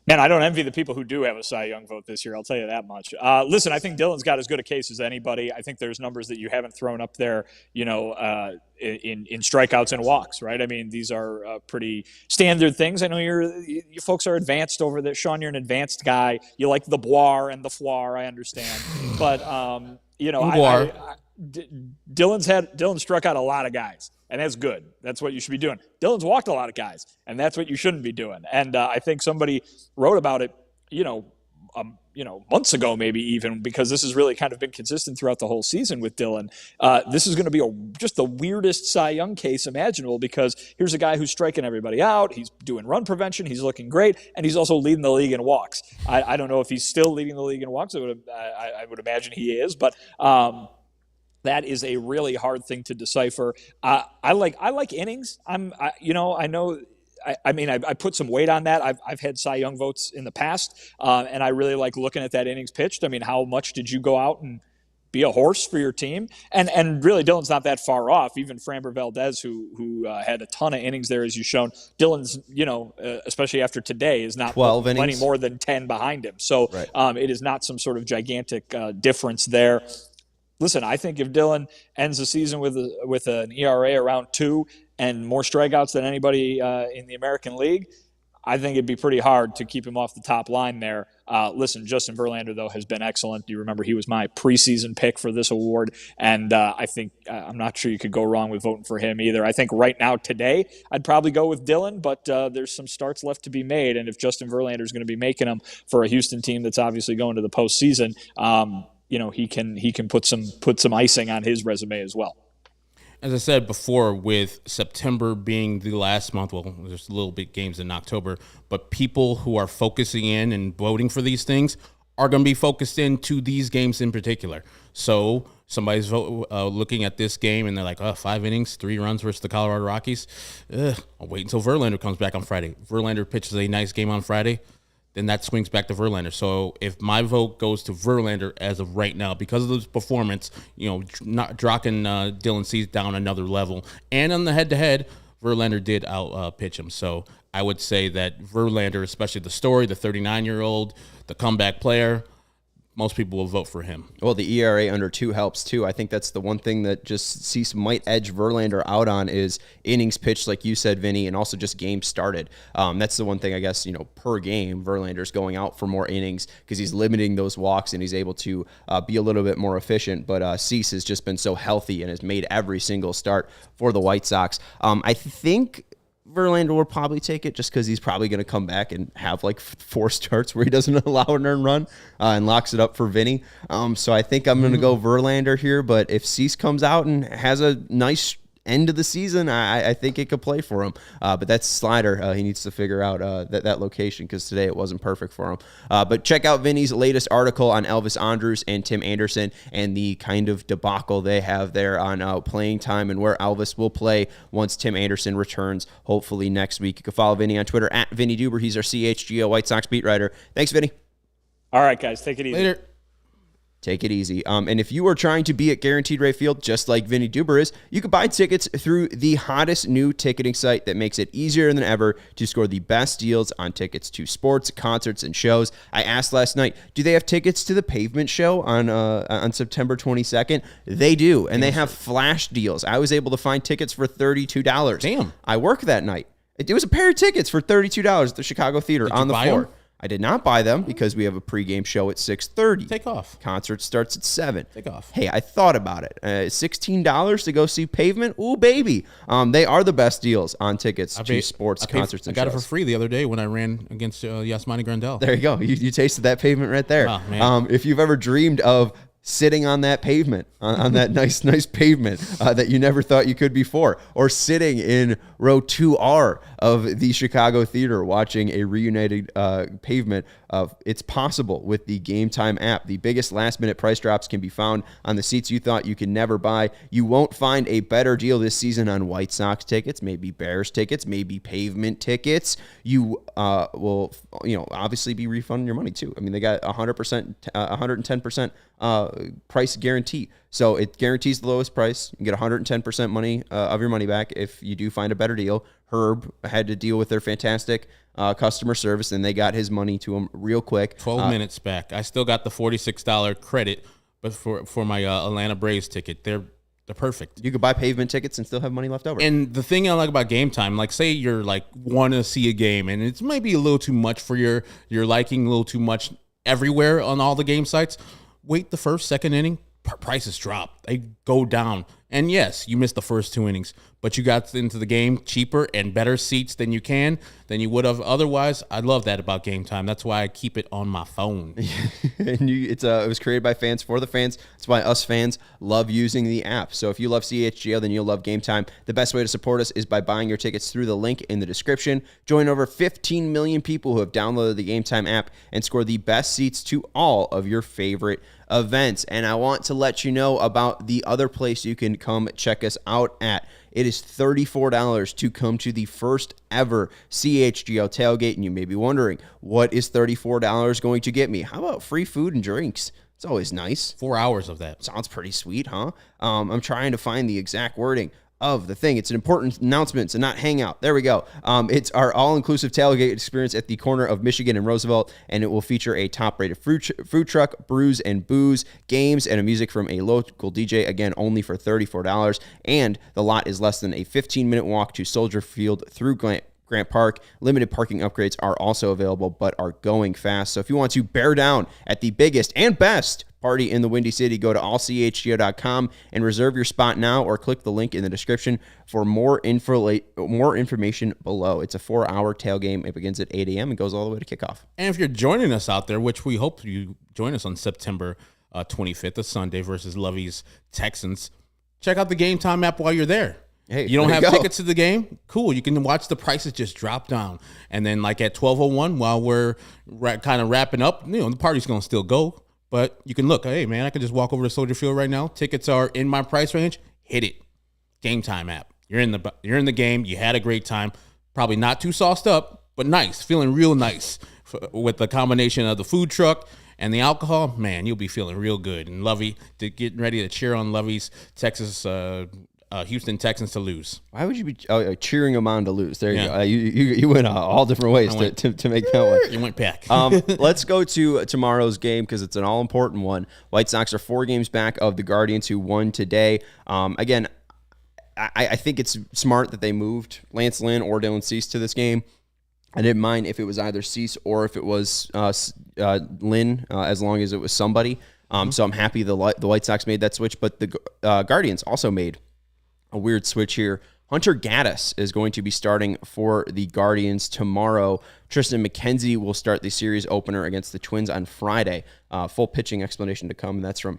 Man, I don't envy the people who do have a Cy Young vote this year. I'll tell you that much. Listen, I think Dylan's got as good a case as anybody. I think there's numbers that you haven't thrown up there, in strikeouts and walks, right? I mean, these are pretty standard things. I know you folks are advanced over there. Sean, you're an advanced guy. You like the boire and the floir, I understand. But, Dylan struck out a lot of guys. And that's good. That's what you should be doing. Dylan's walked a lot of guys, and that's what you shouldn't be doing. And I think somebody wrote about it, months ago, maybe even, because this has really kind of been consistent throughout the whole season with Dylan. This is going to be just the weirdest Cy Young case imaginable, because here's a guy who's striking everybody out. He's doing run prevention. He's looking great, and he's also leading the league in walks. I don't know if he's still leading the league in walks. I would imagine he is, but. That is a really hard thing to decipher. I like innings. I put some weight on that. I've had Cy Young votes in the past, and I really like looking at that innings pitched. I mean, how much did you go out and be a horse for your team? And really, Dylan's not that far off. Even Framber Valdez, who had a ton of innings there, as you've shown. Dylan's, especially after today, is not 12 plenty innings. more than 10 behind him. So right. It is not some sort of gigantic difference there. Listen, I think if Dylan ends the season with an ERA around 2 and more strikeouts than anybody in the American League, I think it'd be pretty hard to keep him off the top line there. Listen, Justin Verlander, though, has been excellent. You remember he was my preseason pick for this award, and I think I'm not sure you could go wrong with voting for him either. I think right now, today, I'd probably go with Dylan, but there's some starts left to be made, and if Justin Verlander is going to be making them for a Houston team that's obviously going to the postseason, he can put some icing on his resume as well. As I said before, with September being the last month, well, there's a little bit games in October, but people who are focusing in and voting for these things are going to be focused into these games in particular. So somebody's looking at this game and they're like, 5 innings, 3 runs versus the Colorado Rockies. I'll wait until Verlander comes back on Friday. Verlander pitches a nice game on Friday, then that swings back to Verlander. So if my vote goes to Verlander as of right now, because of his performance, not dropping Dylan Cease down another level, and on the head-to-head, Verlander did out pitch him. So I would say that Verlander, especially the story, the 39-year-old, the comeback player, most people will vote for him. Well, the ERA under 2 helps too. I think that's the one thing that just Cease might edge Verlander out on is innings pitched, like you said, Vinny, and also just games started. That's the one thing, I guess, per game, Verlander's going out for more innings because he's limiting those walks and he's able to be a little bit more efficient. But Cease has just been so healthy and has made every single start for the White Sox. I think Verlander will probably take it just because he's probably going to come back and have like 4 starts where he doesn't allow an earned run and locks it up for Vinny. So I think I'm going to go Verlander here. But if Cease comes out and has a nice end of the season, I think it could play for him. But that's slider. He needs to figure out that location because today it wasn't perfect for him. But check out Vinny's latest article on Elvis Andrus and Tim Anderson and the kind of debacle they have there on playing time and where Elvis will play once Tim Anderson returns, hopefully next week. You can follow Vinny on Twitter at Vinnie Duber. He's our CHGO White Sox beat writer. Thanks, Vinny. All right, guys, take it easy. Later. Take it easy. And if you are trying to be at Guaranteed Rate Field, just like Vinnie Duber is, you can buy tickets through the hottest new ticketing site that makes it easier than ever to score the best deals on tickets to sports, concerts, and shows. I asked last night, do they have tickets to the Pavement Show on September 22nd? They do, and they have flash deals. I was able to find tickets for $32. Damn. I worked that night. It was a pair of tickets for $32 at the Chicago Theater on the floor. Them? I did not buy them because we have a pregame show at 6:30. Take off. Concert starts at 7. Take off. Hey, I thought about it. $16 to go see Pavement? Ooh, baby. They are the best deals on tickets to sports, concerts, and I got shows. it for free the other day when I ran against Yasmani Grandal. There you go. You tasted that pavement right there. Oh, man. If you've ever dreamed of sitting on that pavement, on that nice pavement that you never thought you could before, or sitting in row 2R of the Chicago Theater watching a reunited pavement, it's possible with the Gametime app. The biggest last-minute price drops can be found on the seats you thought you could never buy. You won't find a better deal this season on White Sox tickets, maybe Bears tickets, maybe pavement tickets. You will, obviously be refunding your money too. I mean, they got 100%, 110% price guarantee. So it guarantees the lowest price. You get 110% money of your money back if you do find a better deal. Herb had to deal with their fantastic customer service, and they got his money to him real quick. 12 minutes back. I still got the $46 credit, but for my Atlanta Braves ticket, they're perfect. You could buy pavement tickets and still have money left over. And the thing I like about Gametime, like say you're like want to see a game, and it's maybe a little too much for your liking, a little too much everywhere on all the game sites. Wait the first, second inning, prices drop. They go down. And yes, you missed the first 2 innings, but you got into the game cheaper and better seats than you would have otherwise. I love that about Gametime. That's why I keep it on my phone. And it was created by fans for the fans. That's why us fans love using the app. So if you love CHGO, then you'll love Gametime. The best way to support us is by buying your tickets through the link in the description. Join over 15 million people who have downloaded the Gametime app and score the best seats to all of your favorite events. And I want to let you know about the other place you can come check us out at. It is $34 to come to the first ever CHGO tailgate. And you may be wondering, what is $34 going to get me? How about free food and drinks? It's always nice. 4 hours of that. Sounds pretty sweet, huh? I'm trying to find the exact wording of the thing. It's an important announcement, so not hangout. There we go. It's our all-inclusive tailgate experience at the corner of Michigan and Roosevelt, and it will feature a top-rated food truck, brews and booze, games, and a music from a local DJ, again, only for $34. And the lot is less than a 15-minute walk to Soldier Field through Grant Park. Limited parking upgrades are also available, but are going fast. So if you want to bear down at the biggest and best party in the Windy City, go to allchgo.com and reserve your spot now, or click the link in the description for more information below. It's a 4-hour tailgame. It begins at 8 a.m. and goes all the way to kickoff. And if you're joining us out there, which we hope you join us on September 25th, a Sunday versus Lovey's Texans, check out the Gametime app while you're there. Hey, you don't have tickets to the game? Cool. You can watch the prices just drop down. And then like at 12:01, while we're kind of wrapping up, the party's going to still go. But you can look, hey, man, I can just walk over to Soldier Field right now. Tickets are in my price range. Hit it. Gametime app. You're in the game. You had a great time. Probably not too sauced up, but nice. Feeling real nice with the combination of the food truck and the alcohol. Man, you'll be feeling real good. And Lovey, getting ready to cheer on Lovey's Texas Houston Texans to lose. Why would you be cheering them on to lose? There you go. You went all different ways to make that one. You went back. Let's go to tomorrow's game because it's an all-important one. White Sox are 4 games back of the Guardians, who won today. Again, I think it's smart that they moved Lance Lynn or Dylan Cease to this game. I didn't mind if it was either Cease or if it was Lynn, as long as it was somebody. So I'm happy the White Sox made that switch, but the Guardians also made a weird switch here. Hunter Gaddis is going to be starting for the Guardians tomorrow. Tristan McKenzie will start the series opener against the Twins on Friday. Full pitching explanation to come, and that's from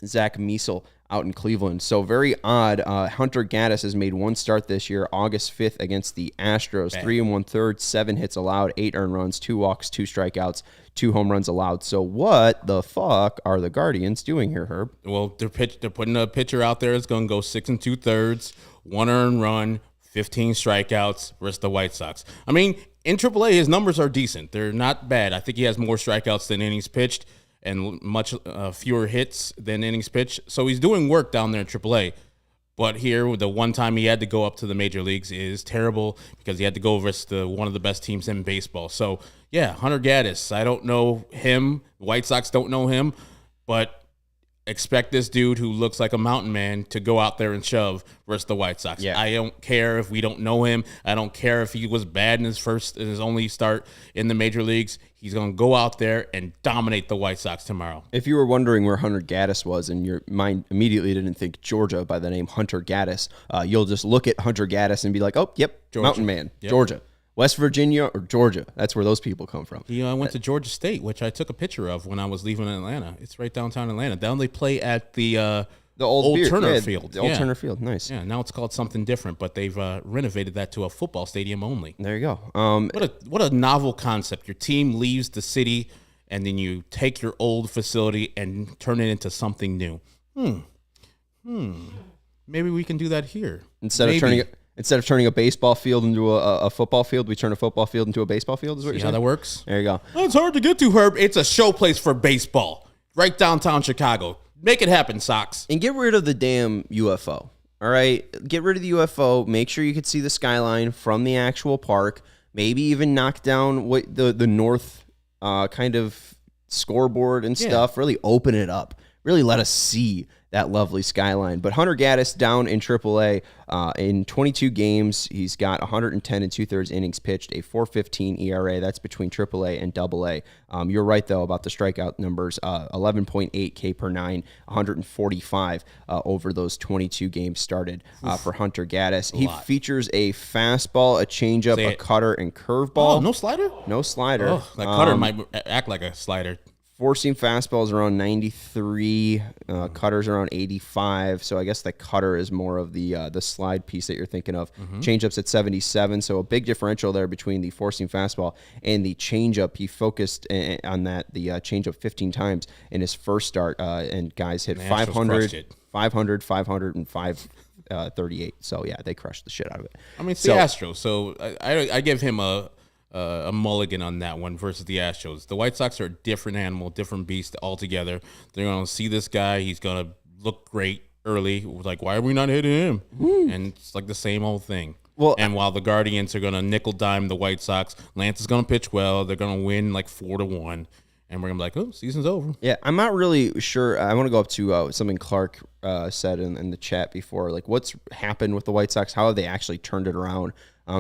Zach Meisel out in Cleveland. So very odd. Hunter Gaddis has made 1 start this year, August 5th against the Astros. 3 1/3, 7 hits allowed, 8 earned runs, 2 walks, 2 strikeouts, 2 home runs allowed. So what the fuck are the Guardians doing here, Herb? Well, they're putting a pitcher out there that's going to go 6 2/3, 1 earned run, 15 strikeouts versus the White Sox. I mean, in AAA, his numbers are decent. They're not bad. I think he has more strikeouts than innings pitched and much fewer hits than innings pitched. So he's doing work down there in AAA. But here, the one time he had to go up to the major leagues is terrible because he had to go versus one of the best teams in baseball. So, yeah, Hunter Gaddis, I don't know him. The White Sox don't know him. But expect this dude who looks like a mountain man to go out there and shove versus the White Sox. Yeah. I don't care if we don't know him. I don't care if he was bad in his only start in the major leagues. He's going to go out there and dominate the White Sox tomorrow. If you were wondering where Hunter Gaddis was and your mind immediately didn't think Georgia by the name Hunter Gaddis, you'll just look at Hunter Gaddis and be like, oh, yep, Georgia. Mountain Man, Yep. Georgia. West Virginia or Georgia. That's where those people come from. He went to Georgia State, which I took a picture of when I was leaving Atlanta. It's right downtown Atlanta. Down they play at the old Turner Field. The old Turner Field. Nice. Yeah, now it's called something different, but they've renovated that to a football stadium only. There you go. What a novel concept. Your team leaves the city, and then you take your old facility and turn it into something new. Maybe we can do that here. Instead of turning a baseball field into a football field, we turn a football field into a baseball field, is what See you're how saying? that works? There you go. It's hard to get to, Herb. It's a showplace for baseball. Right downtown Chicago. Make it happen, Sox. And get rid of the damn UFO. All right? Get rid of the UFO. Make sure you can see the skyline from the actual park. Maybe even knock down what the north kind of scoreboard and stuff. Really open it up. Really let us see that lovely skyline. But Hunter Gaddis down in AAA in 22 games. He's got 110 2/3 innings pitched, a 4.15 ERA. That's between AAA and AA. You're right, though, about the strikeout numbers. 11.8 K per 9, 145 over those 22 games started for Hunter Gaddis. He features a fastball, a changeup, a cutter, and curveball. Oh, no slider? No slider. Oh, that cutter might act like a slider. Four-seam fastballs around 93, cutters around 85. So I guess the cutter is more of the slide piece that you're thinking of. Changeups at 77. So a big differential there between the four-seam fastball and the changeup. He focused on the changeup 15 times in his first start, and guys hit 500, 500, and 538. So yeah, they crushed the shit out of it. I mean, it's the Astros, so I give him a mulligan on that one versus the Astros. The White Sox are a different animal, different beast altogether. They're going to see this guy. He's going to look great early. Like, why are we not hitting him? And it's like the same old thing. Well, and while the Guardians are going to nickel dime the White Sox, Lance is going to pitch well. They're going to win like 4-1. And we're going to be like, oh, season's over. Yeah, I'm not really sure. I want to go up to something Clark said in the chat before. Like, what's happened with the White Sox? How have they actually turned it around?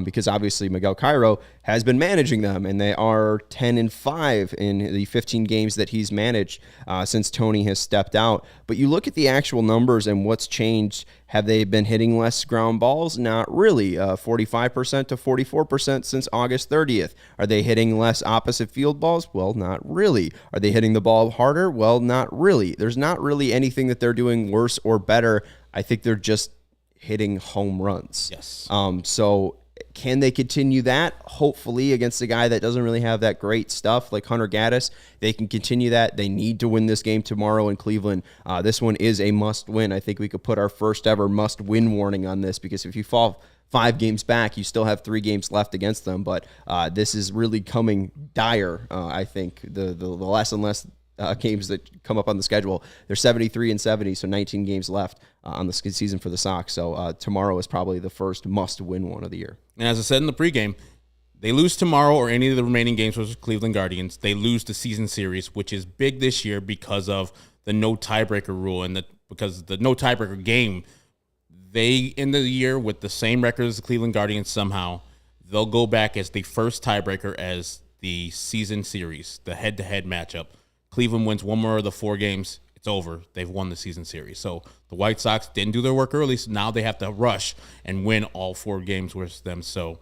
Because obviously Miguel Cairo has been managing them, and they are 10-5 in the 15 games that he's managed since Tony has stepped out. But you look at the actual numbers and what's changed. Have they been hitting less ground balls? Not really. 45% to 44% since August 30th. Are they hitting less opposite field balls? Well, not really. Are they hitting the ball harder? Well, not really. There's not really anything that they're doing worse or better. I think they're just hitting home runs. Yes. So can they continue that? Hopefully, against a guy that doesn't really have that great stuff like Hunter Gaddis, they can continue that. They need to win this game tomorrow in Cleveland. This one is a must-win. I think we could put our first ever must-win warning on this, because if you fall 5 games back, you still have 3 games left against them. But this is really coming dire. I think the less and less games that come up on the schedule. They're 73-70, so 19 games left on the season for the Sox. So tomorrow is probably the first must-win one of the year. And as I said in the pregame, they lose tomorrow or any of the remaining games with the Cleveland Guardians, they lose the season series, which is big this year because of the no tiebreaker rule and because the no tiebreaker game. They end the year with the same record as the Cleveland Guardians somehow. They'll go back as the first tiebreaker as the season series, the head-to-head matchup. Cleveland wins one more of the 4 games. It's over. They've won the season series. So the White Sox didn't do their work early, so now they have to rush and win all 4 games with them. So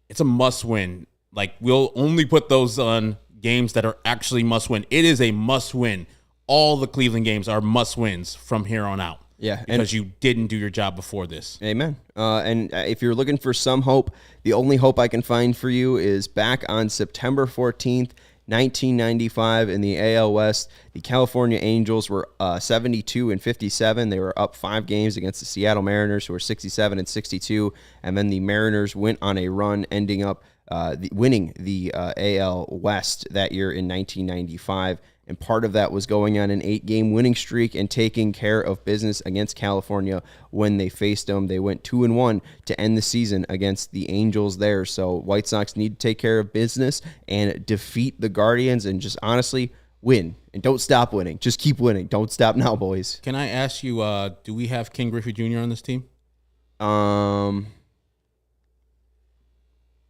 it's a must-win. Like, we'll only put those on games that are actually must-win. It is a must-win. All the Cleveland games are must-wins from here on out. Yeah, because you didn't do your job before this. Amen. And if you're looking for some hope, the only hope I can find for you is back on September 14th, 1995 in the AL West. The California Angels were 72-57. They were up 5 games against the Seattle Mariners, who were 67-62. And then the Mariners went on a run, ending up winning the AL West that year in 1995. And part of that was going on an 8-game winning streak and taking care of business against California when they faced them. They went 2-1 to end the season against the Angels there. So White Sox need to take care of business and defeat the Guardians and just honestly win. And don't stop winning. Just keep winning. Don't stop now, boys. Can I ask you, do we have King Griffey Jr. on this team?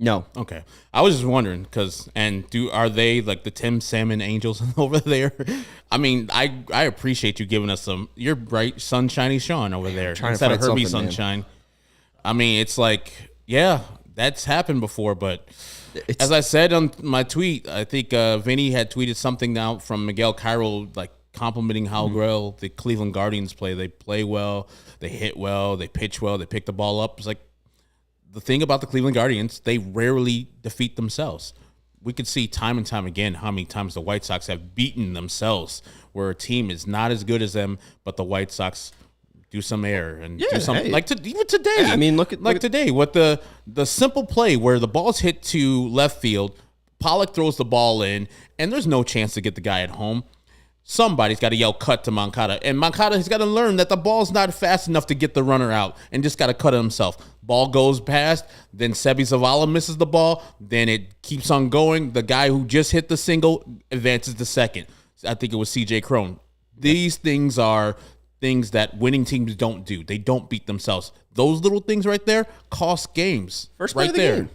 No. Okay. I was just wondering are they like the Tim Salmon Angels over there? I mean, I appreciate you giving us you're bright, sunshiny Sean over there instead of Herbie Sunshine. Man. I mean, it's like, yeah, that's happened before, but as I said on my tweet, I think Vinny had tweeted something out from Miguel Cairo, like complimenting how well the Cleveland Guardians play. They play well, they hit well, they pitch well, they pick the ball up. It's like, the thing about the Cleveland Guardians, they rarely defeat themselves. We could see time and time again how many times the White Sox have beaten themselves, where a team is not as good as them, but the White Sox do some error and do something even today. Yeah, I mean, look at today with the simple play where the ball's hit to left field, Pollock throws the ball in, and there's no chance to get the guy at home. Somebody's got to yell cut to Moncada, and Moncada has got to learn that the ball's not fast enough to get the runner out and just got to cut it himself. Ball goes past, then Sebi Zavala misses the ball, then it keeps on going. The guy who just hit the single advances to second. I think it was C.J. Cron. These things are things that winning teams don't do. They don't beat themselves. Those little things right there cost games. First play of the game.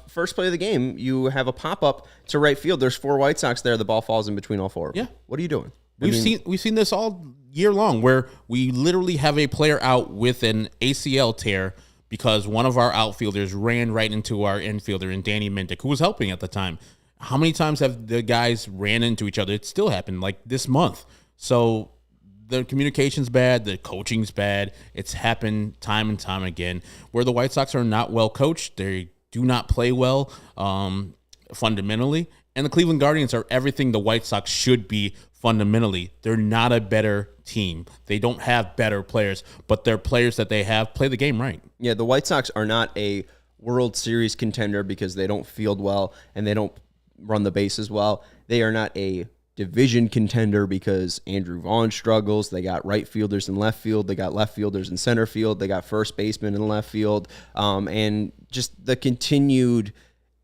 First play of the game, you have a pop-up to right field. There's 4 White Sox there. The ball falls in between all 4 of them. Yeah. What are you doing? We've seen this all year long where we literally have a player out with an ACL tear because one of our outfielders ran right into our infielder in Danny Mendick, who was helping at the time. How many times have the guys ran into each other? It still happened like this month. So the communication's bad, the coaching's bad. It's happened time and time again where the White Sox are not well coached. They do not play well fundamentally. And the Cleveland Guardians are everything the White Sox should be fundamentally. They're not a better team. They don't have better players, but their players that they have play the game right. Yeah, the White Sox are not a World Series contender because they don't field well and they don't run the bases well. They are not a division contender because Andrew Vaughn struggles. They got right fielders in left field. They got left fielders in center field. They got first baseman in left field. And just the continued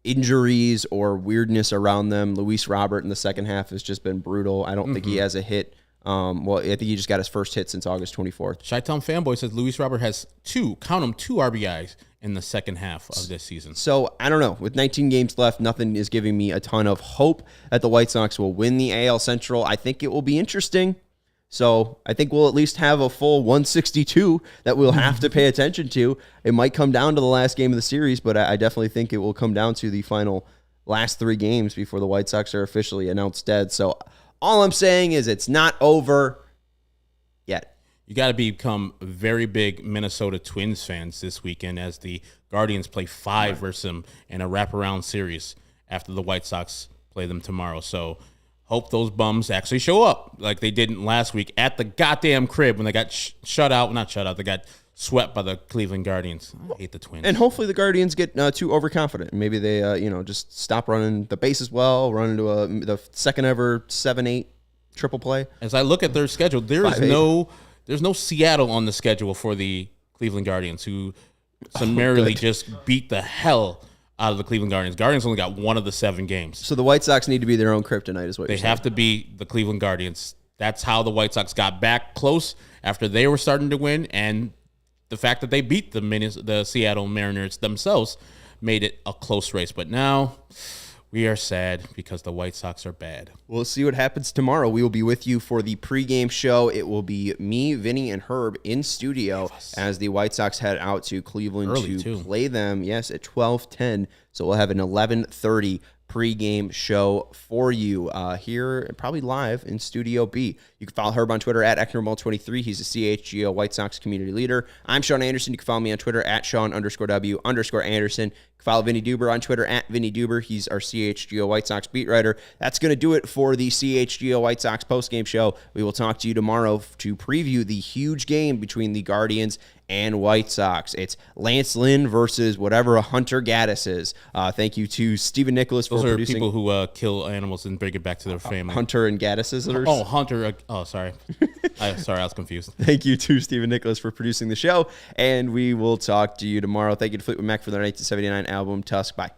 injuries or weirdness around them. Luis Robert in the second half has just been brutal. I don't think he has a hit. I think he just got his first hit since August 24th. Chi-Town Fanboy says Luis Robert has 2 RBIs in the second half of this season. So, I don't know. With 19 games left, nothing is giving me a ton of hope that the White Sox will win the AL Central. I think it will be interesting. So, I think we'll at least have a full 162 that we'll have to pay attention to. It might come down to the last game of the series, but I definitely think it will come down to the final last 3 games before the White Sox are officially announced dead. So, all I'm saying is it's not over yet. You got to become very big Minnesota Twins fans this weekend as the Guardians play 5 versus them in a wraparound series after the White Sox play them tomorrow. So hope those bums actually show up like they didn't last week at the goddamn crib when they got they got swept by the Cleveland Guardians. I hate the Twins. And hopefully the Guardians get too overconfident. Maybe they just stop running the bases well, run into the second ever 7-8 triple play. As I look at their schedule, there's no Seattle on the schedule for the Cleveland Guardians, who summarily just beat the hell out of the Cleveland Guardians. Guardians only got one of the 7 games. So the White Sox need to be their own kryptonite, is what They have to beat the Cleveland Guardians. That's how the White Sox got back close after they were starting to win, and the fact that they beat the Seattle Mariners themselves made it a close race. But now we are sad because the White Sox are bad. We'll see what happens tomorrow. We will be with you for the pregame show. It will be me, Vinny, and Herb in studio as the White Sox head out to Cleveland Early, to too. play them, yes, at 12:10. So we'll have an 11:30 pregame show for you here, probably live in Studio B. You can follow Herb on Twitter at Ecknermall23. He's a CHGO White Sox community leader. I'm Sean Anderson. You can follow me on Twitter at Sean_W_Anderson. You can follow Vinnie Duber on Twitter at Vinnie Duber. He's our CHGO White Sox beat writer. That's going to do it for the CHGO White Sox postgame show. We will talk to you tomorrow to preview the huge game between the Guardians and White Sox. It's Lance Lynn versus whatever Hunter Gaddis is. Thank you to Stephen Nicholas for Those are producing. people who kill animals and bring it back to their family. Hunter and Gaddis is Oh, Hunter. Sorry. Sorry, I was confused. Thank you to Stephen Nicholas for producing the show, and we will talk to you tomorrow. Thank you to Fleetwood Mac for their 1979 album, Tusk. Bye.